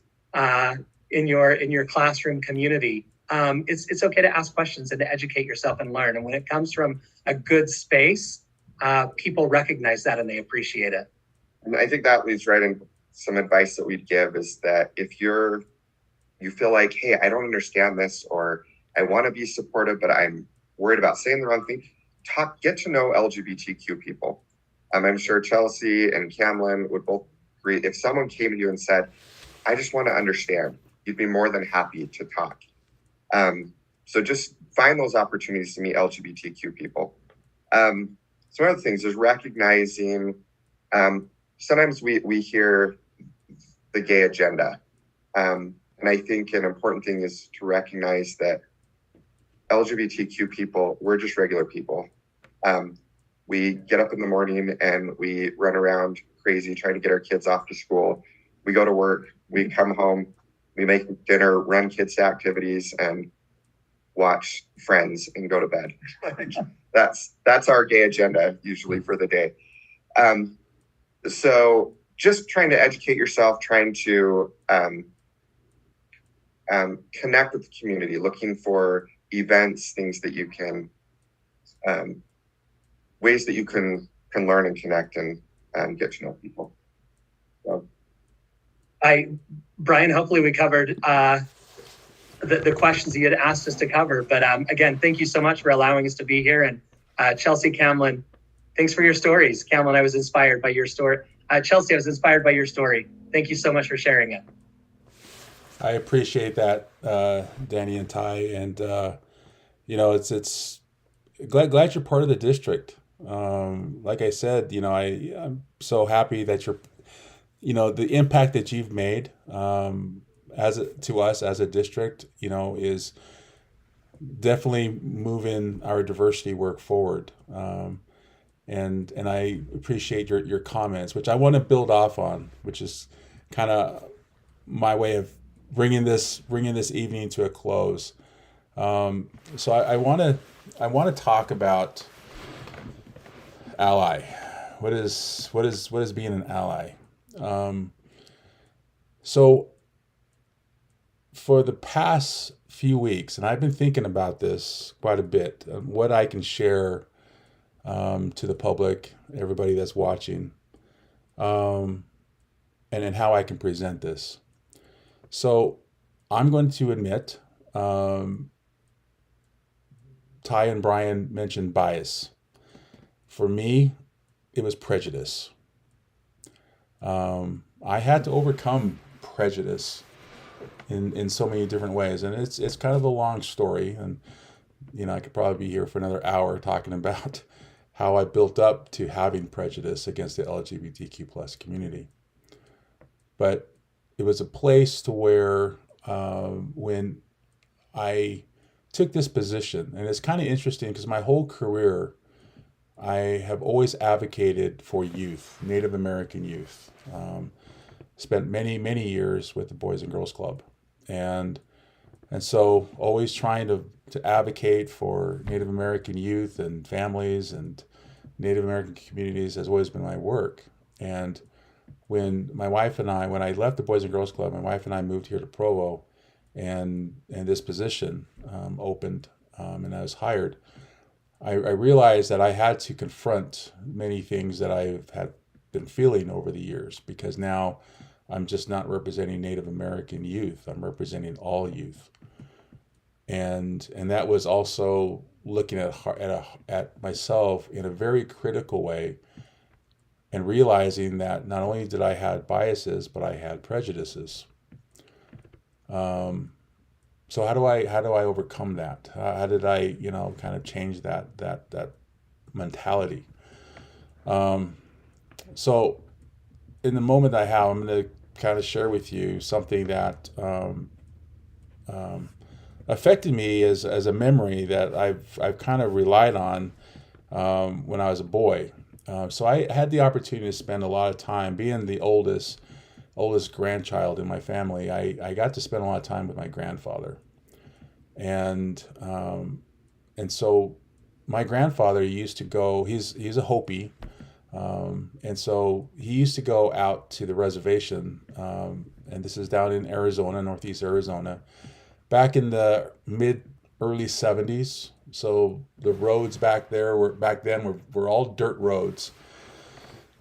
S5: in your classroom community, it's okay to ask questions and to educate yourself and learn. And when it comes from a good space, people recognize that and they appreciate it.
S4: And I think that leads right into some advice that we'd give is that if you feel like, hey, I don't understand this, or I want to be supportive, but I'm worried about saying the wrong thing, get to know LGBTQ people. I'm sure Chelsea and Camlin would both agree. If someone came to you and said, I just want to understand, you'd be more than happy to talk. So just find those opportunities to meet LGBTQ people. Some other things is recognizing, sometimes we hear the gay agenda. And I think an important thing is to recognize that LGBTQ people, we're just regular people. We get up in the morning and we run around crazy trying to get our kids off to school. We go to work, we come home, we make dinner, run kids to activities, and watch Friends and go to bed. That's our gay agenda usually for the day. So just trying to educate yourself, trying to connect with the community, looking for events, things that you can, ways that you can learn and connect and get to know people. So.
S5: Brian, hopefully we covered the questions that you had asked us to cover. But again, thank you so much for allowing us to be here. And Chelsea, Camlin, thanks for your stories. Camlin, I was inspired by your story. Chelsea, I was inspired by your story. Thank you so much for sharing it.
S1: I appreciate that, Danny and Ty, and it's glad you're part of the district. Like I said, I'm so happy that you're, the impact that you've made to us as a district, is definitely moving our diversity work forward. And I appreciate your comments, which I want to build off on, which is kind of my way of bringing this evening to a close. So I want to talk about ally. What is being an ally? So for the past few weeks, and I've been thinking about this quite a bit, what I can share to the public, everybody that's watching, and how I can present this. So I'm going to admit, Ty and Brian mentioned bias. For me, it was prejudice. I had to overcome prejudice in so many different ways, and it's kind of a long story, and I could probably be here for another hour talking about how I built up to having prejudice against the LGBTQ plus community. But it was a place to where when I took this position, and it's kind of interesting because my whole career I have always advocated for youth, Native American youth. Spent many years with the Boys and Girls Club, and so always trying to advocate for Native American youth and families and Native American communities has always been my work. And when I left the Boys and Girls Club, my wife and I moved here to Provo, and this position opened, and I was hired. I realized that I had to confront many things that I had been feeling over the years, because now I'm just not representing Native American youth. I'm representing all youth. And that was also looking at myself in a very critical way and realizing that not only did I have biases, but I had prejudices. So how do I overcome that? How did I, kind of change that mentality? So in the moment I have, I'm going to kind of share with you something that affected me as a memory that I've kind of relied on when I was a boy. So I had the opportunity to spend a lot of time being the oldest grandchild in my family. I got to spend a lot of time with my grandfather, and so my grandfather used to go. He's a Hopi, and so he used to go out to the reservation, and this is down in Arizona, northeast Arizona, back in the early 70s. So the roads back then were all dirt roads.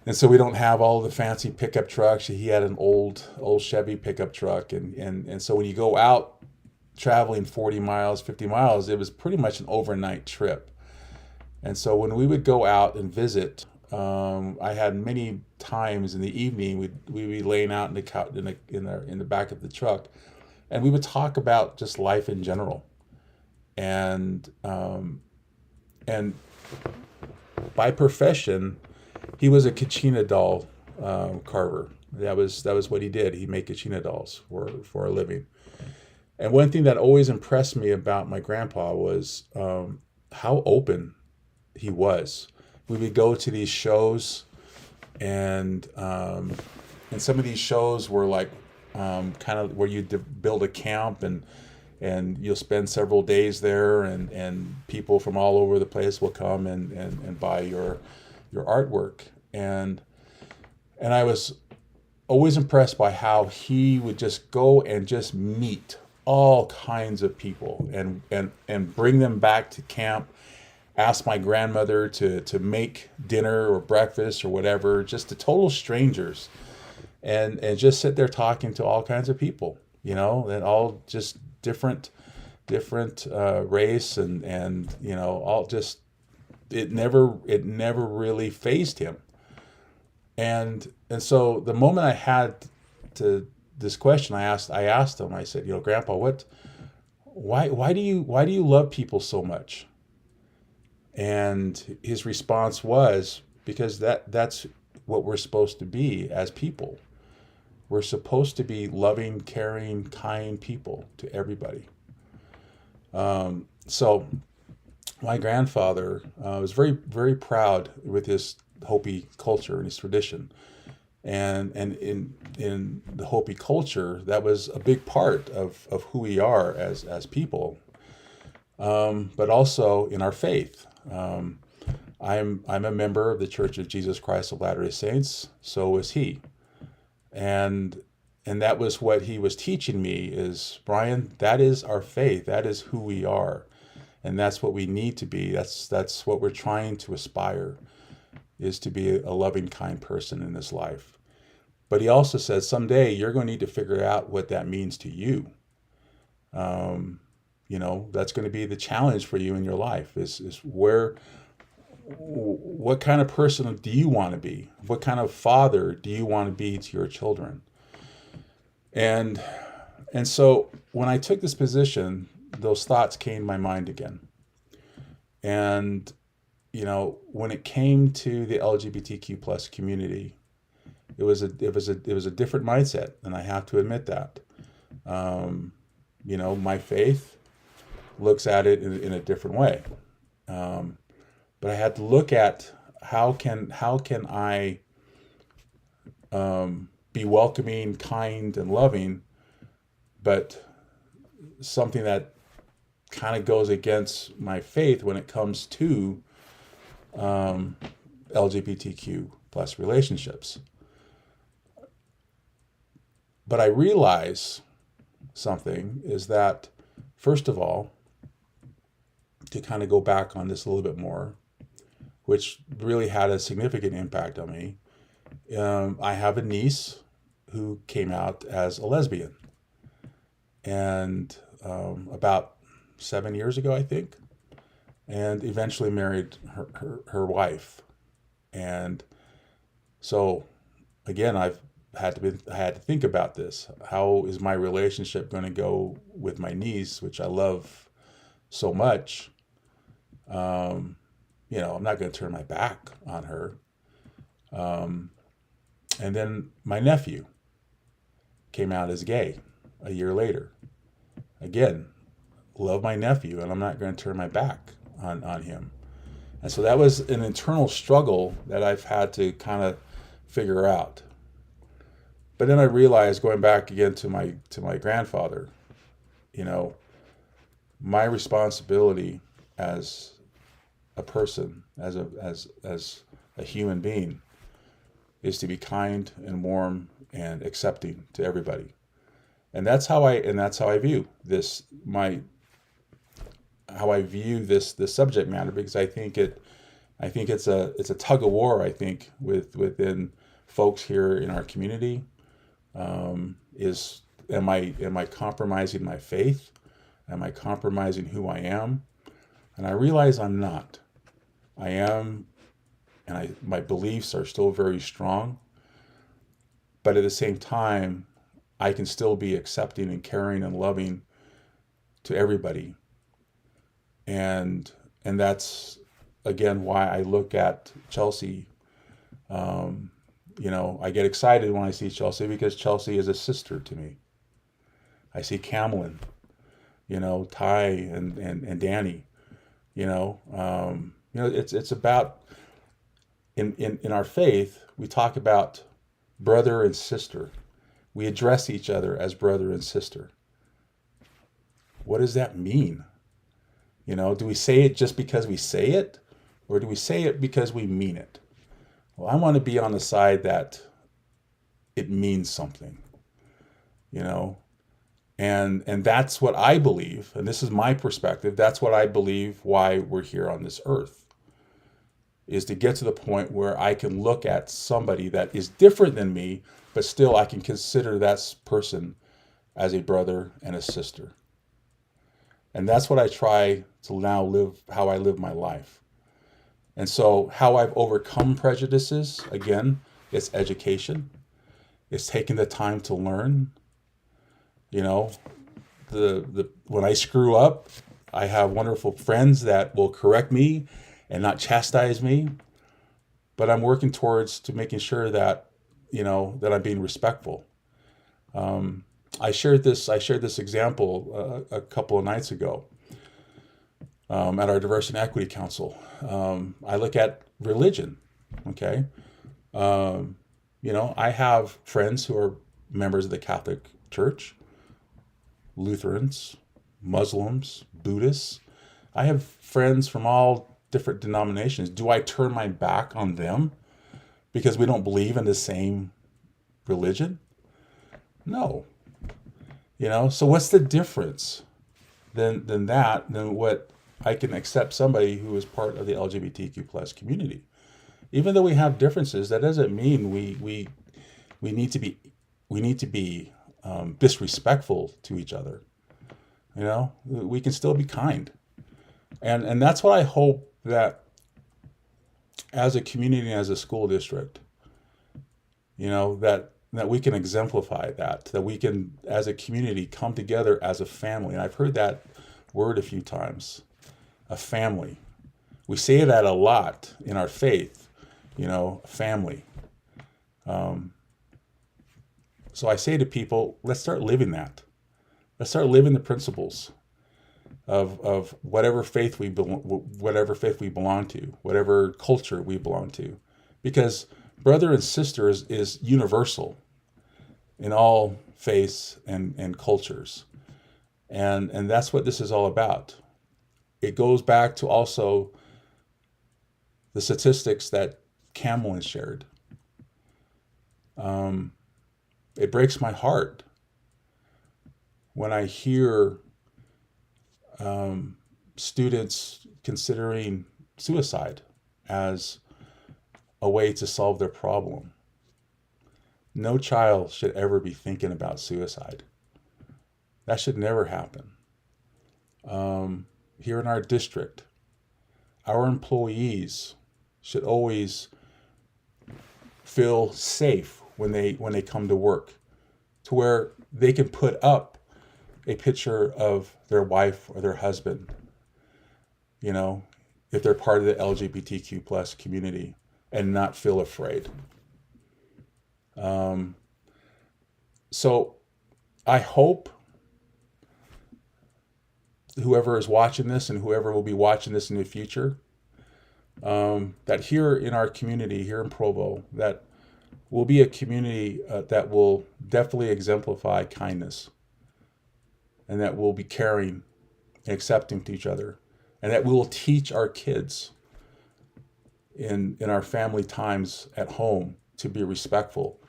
S1: And so we don't have all the fancy pickup trucks. He had an old Chevy pickup truck. And so when you go out traveling 40 miles, 50 miles, it was pretty much an overnight trip. And so when we would go out and visit, I had many times in the evening, we'd be laying out in the couch in the back of the truck, and we would talk about just life in general. And by profession, he was a Kachina doll carver. That was what he did. He made Kachina dolls for a living. And one thing that always impressed me about my grandpa was how open he was. We would go to these shows, and some of these shows were like kind of where you build a camp, and you'll spend several days there, and people from all over the place will come and buy your artwork. And I was always impressed by how he would just go and just meet all kinds of people and bring them back to camp, ask my grandmother to make dinner or breakfast or whatever, just to total strangers, and just sit there talking to all kinds of people, and all just different race, and all just, it never really fazed him. And so the moment I had this question, I asked him, I said, Grandpa, why do you love people so much? And his response was, because that's what we're supposed to be as people. We're supposed to be loving, caring, kind people to everybody. So my grandfather was very, very proud with his Hopi culture and his tradition. And in the Hopi culture, that was a big part of who we are as people, but also in our faith. I'm a member of the Church of Jesus Christ of Latter-day Saints. So was he, and that was what he was teaching me is, Brian, that is our faith. That is who we are, and that's what we need to be. That's what we're trying to aspire, is to be a loving, kind person in this life. But he also said, someday you're going to need to figure out what that means to you. That's going to be the challenge for you in your life, is what kind of person do you want to be? What kind of father do you want to be to your children? And so when I took this position, those thoughts came to my mind again. And, when it came to the LGBTQ plus community, it was a different mindset, and I have to admit that. My faith looks at it in a different way, but I had to look at how can I be welcoming, kind, and loving, but something that kind of goes against my faith when it comes to LGBTQ plus relationships. But I realize something is that, first of all, to kind of go back on this a little bit more, which really had a significant impact on me, I have a niece who came out as a lesbian. And about 7 years ago, I think, and eventually married her wife. And So again, I had to think about this. How is my relationship going to go with my niece, which I love so much? I'm not going to turn my back on her. And then my nephew came out as gay a year later. Again, love my nephew, and I'm not going to turn my back on him. And so that was an internal struggle that I've had to kind of figure out. But then I realized, going back again to my grandfather, my responsibility as a person, as a human being, is to be kind and warm and accepting to everybody. And that's how I view this this subject matter, because I think it's a tug of war, I think, within folks here in our community. Is am I compromising my faith? Am I compromising who I am? And I realize I'm not. I am, and my beliefs are still very strong. But at the same time, I can still be accepting and caring and loving to everybody. And that's again why I look at Chelsea. I get excited when I see Chelsea, because Chelsea is a sister to me. I see Camelin, Ty and Danny. It's about in our faith, we talk about brother and sister. We address each other as brother and sister. What does that mean? Do we say it just because we say it, or do we say it because we mean it? Well, I want to be on the side that it means something, and that's what I believe, and this is my perspective. That's what I believe why we're here on this earth, is to get to the point where I can look at somebody that is different than me, but still I can consider that person as a brother and a sister. And that's what I try to now live, how I live my life. And so how I've overcome prejudices, again, it's education. It's taking the time to learn. When I screw up, I have wonderful friends that will correct me and not chastise me. But I'm working towards to making sure that, that I'm being respectful. I shared this example a couple of nights ago at our Diversity and Equity Council. I look at religion. Okay, I have friends who are members of the Catholic Church, Lutherans, Muslims, Buddhists. I have friends from all different denominations. Do I turn my back on them because we don't believe in the same religion? No. So what's the difference than what I can accept somebody who is part of the LGBTQ plus community? Even though we have differences, that doesn't mean we need to be disrespectful to each other. We can still be kind, and that's what I hope that as a community, as a school district, that we can exemplify that we can, as a community, come together as a family. And I've heard that word a few times, a family. We say that a lot in our faith, family. So I say to people, let's start living that. Let's start living the principles of whatever faith we belong to, whatever culture we belong to, because brother and sister is universal in all faiths and cultures, and that's what this is all about. It goes back to also the statistics that Camelin shared. It breaks my heart when I hear students considering suicide as a way to solve their problem. No child should ever be thinking about suicide. That should never happen. Here in our district, our employees should always feel safe when they come to work, to where they can put up a picture of their wife or their husband, you know, if they're part of the LGBTQ plus community, and not feel afraid. So I hope whoever is watching this and whoever will be watching this in the future, that here in our community, here in Provo, that will be a community that will definitely exemplify kindness, and that will be caring and accepting to each other, and that we will teach our kids in our family times at home to be respectful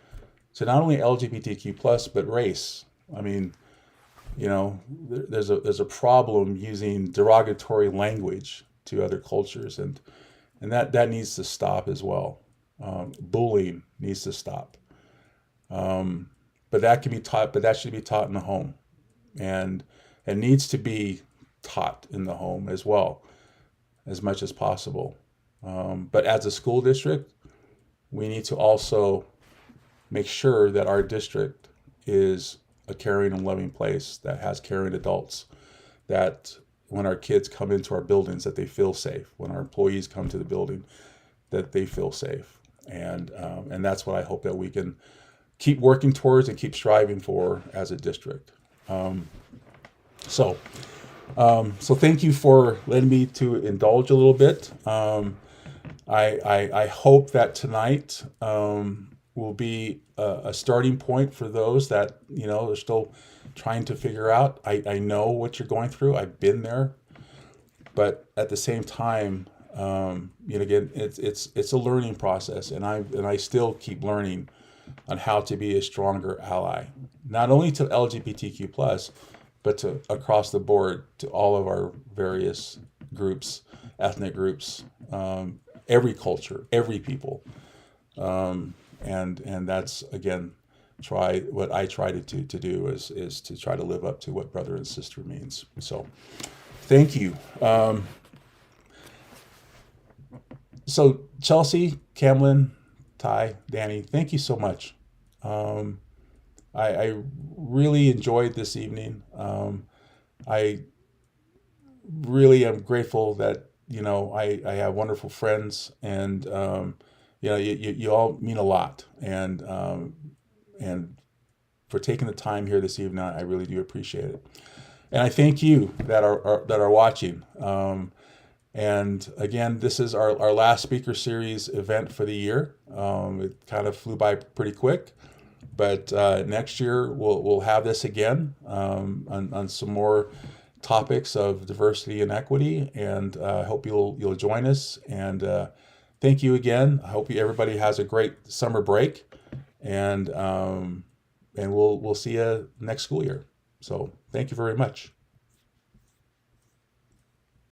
S1: to not only LGBTQ plus but race. I mean, you know, there's a problem using derogatory language to other cultures, and that needs to stop as well. Bullying needs to stop. But that can be taught, but that should be taught in the home, and it needs to be taught in the home as well, as much as possible. But as a school district, we need to also make sure that our district is a caring and loving place that has caring adults, that when our kids come into our buildings, that they feel safe. When our employees come to the building, that they feel safe. And that's what I hope that we can keep working towards and keep striving for as a district. So thank you for letting me to indulge a little bit. I hope that tonight will be a starting point for those that, you know, are still trying to figure out. I know what you're going through. I've been there, but at the same time, you know, again, it's a learning process, and I still keep learning on how to be a stronger ally, not only to LGBTQ plus, but to across the board to all of our various groups, ethnic groups, every culture, every people. And that's, again, what I try to do is to try to live up to what brother and sister means. So thank you. So Chelsea, Camlin, Ty, Danny, thank you so much. I really enjoyed this evening. I really am grateful that, you know, I have wonderful friends, and you know, you all mean a lot, and for taking the time here this evening, I really do appreciate it. And I thank you that are watching. And again, this is our last speaker series event for the year. It kind of flew by pretty quick, but next year we'll have this again on some more topics of diversity and equity. And I hope you'll join us. And thank you again. I hope everybody has a great summer break, and we'll see you next school year. So thank you very much.